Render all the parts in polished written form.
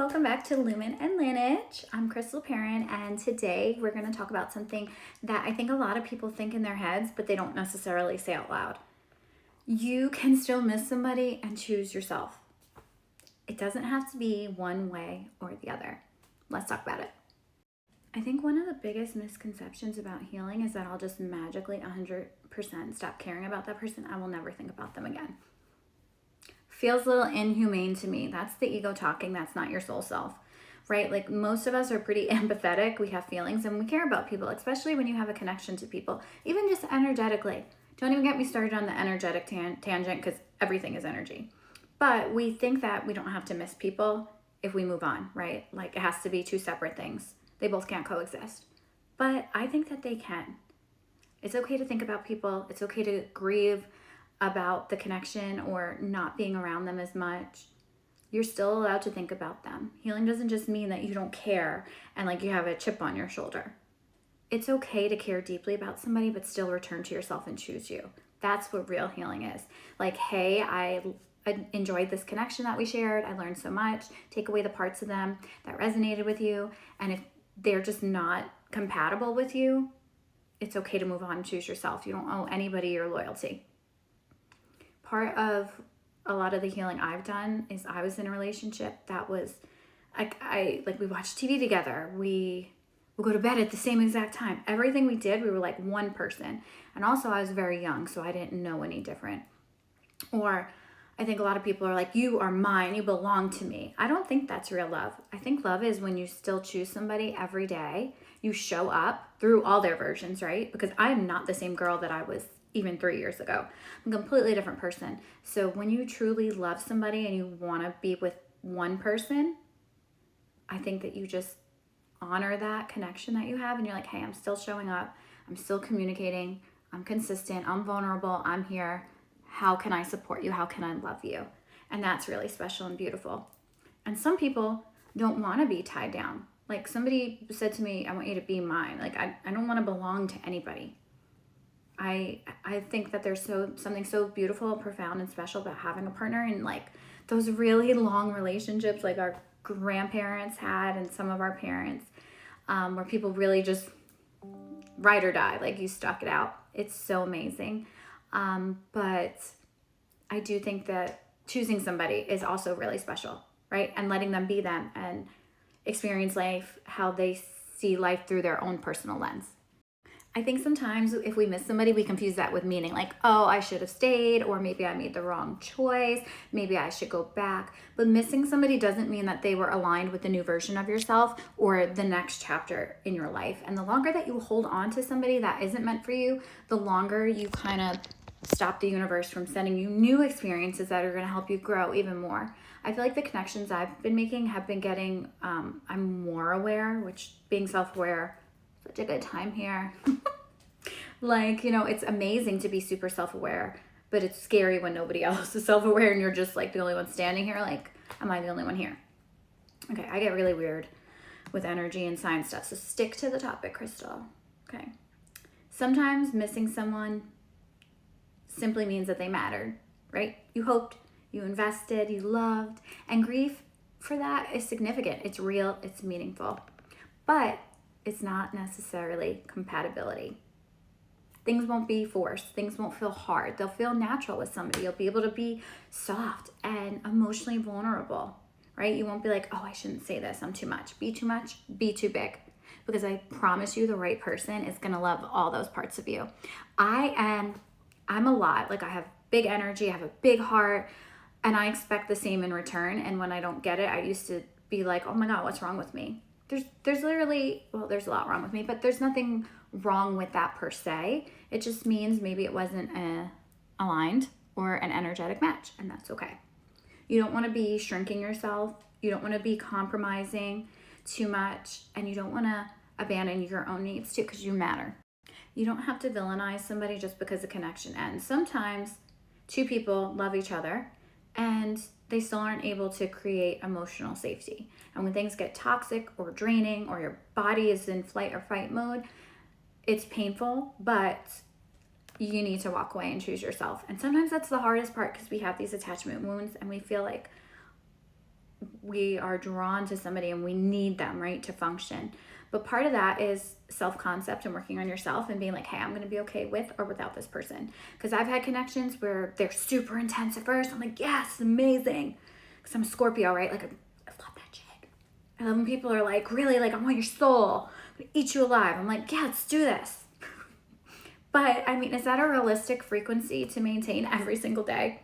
welcome back to Lumen Lineage. I'm Crystal Perrin, and today we're going to talk about something that I think a lot of people think in their heads, but they don't necessarily say out loud. You can still miss somebody and choose yourself. It doesn't have to be one way or the other. Let's talk about it. I think one of the biggest misconceptions about healing is that I'll just magically 100% stop caring about that person. I will never think about them again. Feels a little inhumane to me. That's the ego talking. That's not your soul self, right? Like most of us are pretty empathetic. We have feelings and we care about people, especially when you have a connection to people, even just energetically. Don't even get me started on the energetic tangent because everything is energy. But we think that we don't have to miss people if we move on, right? Like it has to be two separate things. They both can't coexist. But I think that they can. It's okay to think about people. It's okay to grieve about the connection or not being around them as much. You're still allowed to think about them. Healing doesn't just mean that you don't care and like you have a chip on your shoulder. It's okay to care deeply about somebody, but still return to yourself and choose you. That's what real healing is. Like, hey, I enjoyed this connection that we shared. I learned so much. Take away the parts of them that resonated with you. And if they're just not compatible with you, it's okay to move on and choose yourself. You don't owe anybody your loyalty. Part of a lot of the healing I've done is I was in a relationship that was I we watched TV together. We would go to bed at the same exact time. Everything we did, we were like one person. And also I was very young, so I didn't know any different. Or I think a lot of people are like, you are mine, you belong to me. I don't think that's real love. I think love is when you still choose somebody every day. You show up through all their versions, right? Because I'm not the same girl that I was even 3 years ago. I'm a completely different person. So when you truly love somebody and you want to be with one person, I think that you just honor that connection that you have and you're like, hey, I'm still showing up. I'm still communicating. I'm consistent. I'm vulnerable. I'm here. How can I support you? How can I love you? And that's really special and beautiful. And some people don't want to be tied down. Like somebody said to me, I want you to be mine. Like I don't want to belong to anybody. I think that there's something so beautiful, profound, and special about having a partner and like those really long relationships like our grandparents had and some of our parents, where people really just ride or die, like you stuck it out. It's so amazing. But I do think that choosing somebody is also really special, right? And letting them be them and experience life how they see life through their own personal lens. I think sometimes if we miss somebody, we confuse that with meaning like, oh, I should have stayed, or maybe I made the wrong choice. Maybe I should go back. But missing somebody doesn't mean that they were aligned with the new version of yourself or the next chapter in your life. And the longer that you hold on to somebody that isn't meant for you, the longer you kind of stop the universe from sending you new experiences that are going to help you grow even more. I feel like the connections I've been making have been getting, I'm more aware, which being self-aware, such a good time here. Like, it's amazing to be super self-aware, but it's scary when nobody else is self-aware and you're just like the only one standing here. Like, am I the only one here? Okay, I get really weird with energy and science stuff, so stick to the topic, Crystal. Okay. Sometimes missing someone simply means that they mattered, right? You hoped, you invested, you loved, and grief for that is significant. It's real, it's meaningful, but it's not necessarily compatibility. Things won't be forced. Things won't feel hard. They'll feel natural with somebody. You'll be able to be soft and emotionally vulnerable, right? You won't be like, oh, I shouldn't say this. I'm too much. Be too big. Because I promise you the right person is going to love all those parts of you. I'm a lot. Like I have big energy. I have a big heart. And I expect the same in return. And when I don't get it, I used to be like, oh my God, what's wrong with me? There's literally, well, there's a lot wrong with me, but there's nothing wrong with that per se. It just means maybe it wasn't aligned or an energetic match, and that's okay. You don't want to be shrinking yourself. You don't want to be compromising too much, and you don't want to abandon your own needs too, because you matter. You don't have to villainize somebody just because the connection ends. Sometimes two people love each other and they still aren't able to create emotional safety. And when things get toxic or draining or your body is in flight or fight mode, it's painful, but you need to walk away and choose yourself. And sometimes that's the hardest part because we have these attachment wounds and we feel like we are drawn to somebody and we need them, right, to function. But part of that is self-concept and working on yourself and being like, hey, I'm going to be okay with or without this person. Because I've had connections where they're super intense at first. I'm like, yes, amazing. Because I'm a Scorpio, right? Like, I love that shit. I love when people are like, really, like, I want your soul. I'm going to eat you alive. I'm like, yeah, let's do this. But, I mean, is that a realistic frequency to maintain every single day?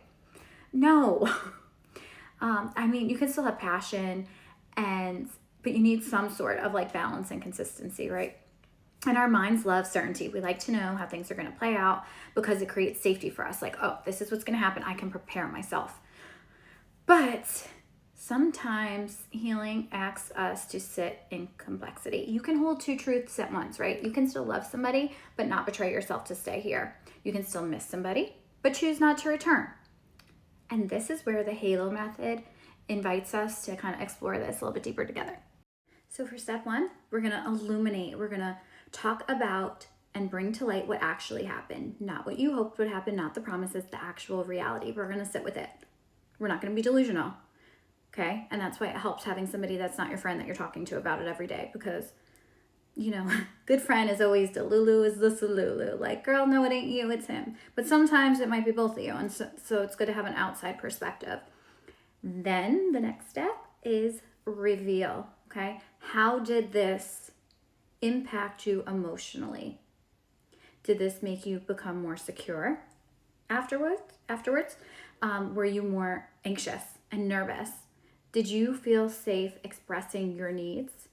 No. I mean, you can still have passion but you need some sort of like balance and consistency, right? And our minds love certainty. We like to know how things are going to play out because it creates safety for us. Like, oh, this is what's going to happen. I can prepare myself. But sometimes healing asks us to sit in complexity. You can hold two truths at once, right? You can still love somebody, but not betray yourself to stay here. You can still miss somebody, but choose not to return. And this is where the halo method invites us to kind of explore this a little bit deeper together. So for step one, we're going to illuminate. We're going to talk about and bring to light what actually happened. Not what you hoped would happen, not the promises, the actual reality. We're going to sit with it. We're not going to be delusional. Okay? And that's why it helps having somebody that's not your friend that you're talking to about it every day, because, you know, good friend is always Delulu is the Salulu. Like, girl, no, it ain't you, it's him. But sometimes it might be both of you. And so it's good to have an outside perspective. Then the next step is reveal. Okay? How did this impact you emotionally? Did this make you become more secure afterwards? Were you more anxious and nervous? Did you feel safe expressing your needs?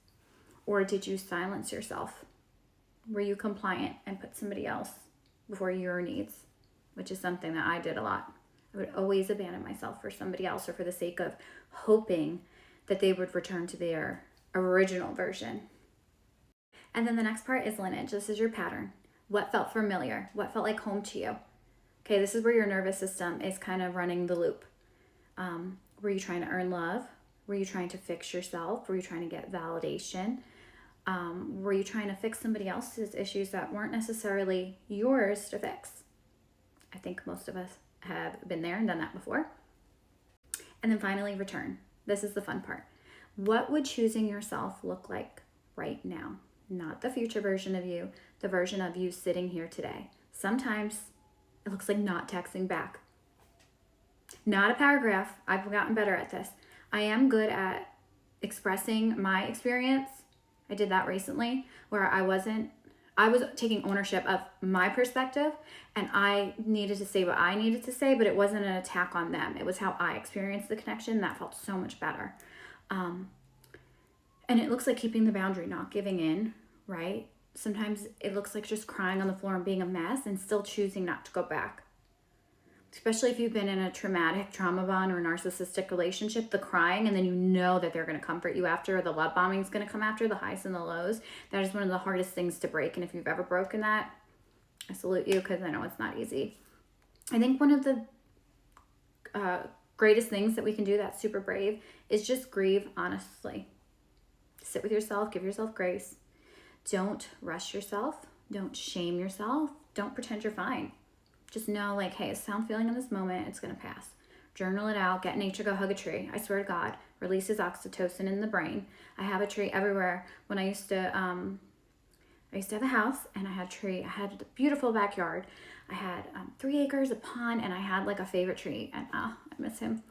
Or did you silence yourself? Were you compliant and put somebody else before your needs? Which is something that I did a lot. I would always abandon myself for somebody else or for the sake of hoping that they would return to their original version. And then the next part is lineage. This is your pattern. What felt familiar? What felt like home to you? Okay, this is where your nervous system is kind of running the loop. Were you trying to earn love? Were you trying to fix yourself? Were you trying to get validation? Were you trying to fix somebody else's issues that weren't necessarily yours to fix? I think most of us have been there and done that before. And then finally, return. This is the fun part. What would choosing yourself look like right now? Not the future version of you, the version of you sitting here today. Sometimes it looks like not texting back. Not a paragraph. I've gotten better at this. I am good at expressing my experience. I did that recently where I was taking ownership of my perspective and I needed to say what I needed to say, but it wasn't an attack on them. It was how I experienced the connection. That felt so much better. And it looks like keeping the boundary, not giving in, right? Sometimes it looks like just crying on the floor and being a mess and still choosing not to go back. Especially if you've been in a traumatic trauma bond or narcissistic relationship, the crying and then you know that they're going to comfort you after, or the love bombing is going to come after, the highs and the lows. That is one of the hardest things to break. And if you've ever broken that, I salute you because I know it's not easy. I think one of the greatest things that we can do that's super brave is just grieve honestly. Sit with yourself, give yourself grace. Don't rush yourself. Don't shame yourself. Don't pretend you're fine. Just know, like, hey, it's how I'm feeling in this moment. It's going to pass. Journal it out. Get in nature. Go hug a tree. I swear to God, releases oxytocin in the brain. I have a tree everywhere. When I used to have a house and I had a tree. I had a beautiful backyard. I had 3 acres, a pond, and I had like a favorite tree. And I miss him.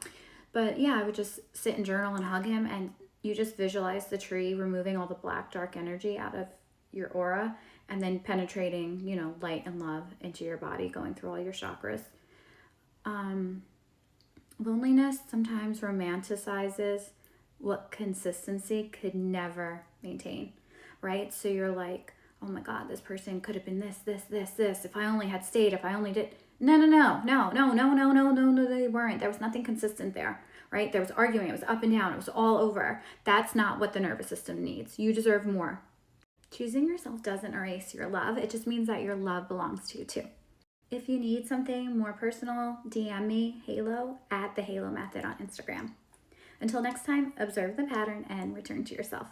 But yeah, I would just sit and journal and hug him. And you just visualize the tree removing all the black, dark energy out of your aura and then penetrating, you know, light and love into your body, going through all your chakras. Loneliness sometimes romanticizes what consistency could never maintain, right? So you're like, oh my God, this person could have been this. If I only had stayed, if I only did. No, they weren't. There was nothing consistent there, right? There was arguing. It was up and down. It was all over. That's not what the nervous system needs. You deserve more. Choosing yourself doesn't erase your love. It just means that your love belongs to you too. If you need something more personal, DM me, Halo, at the Halo Method on Instagram. Until next time, observe the pattern and return to yourself.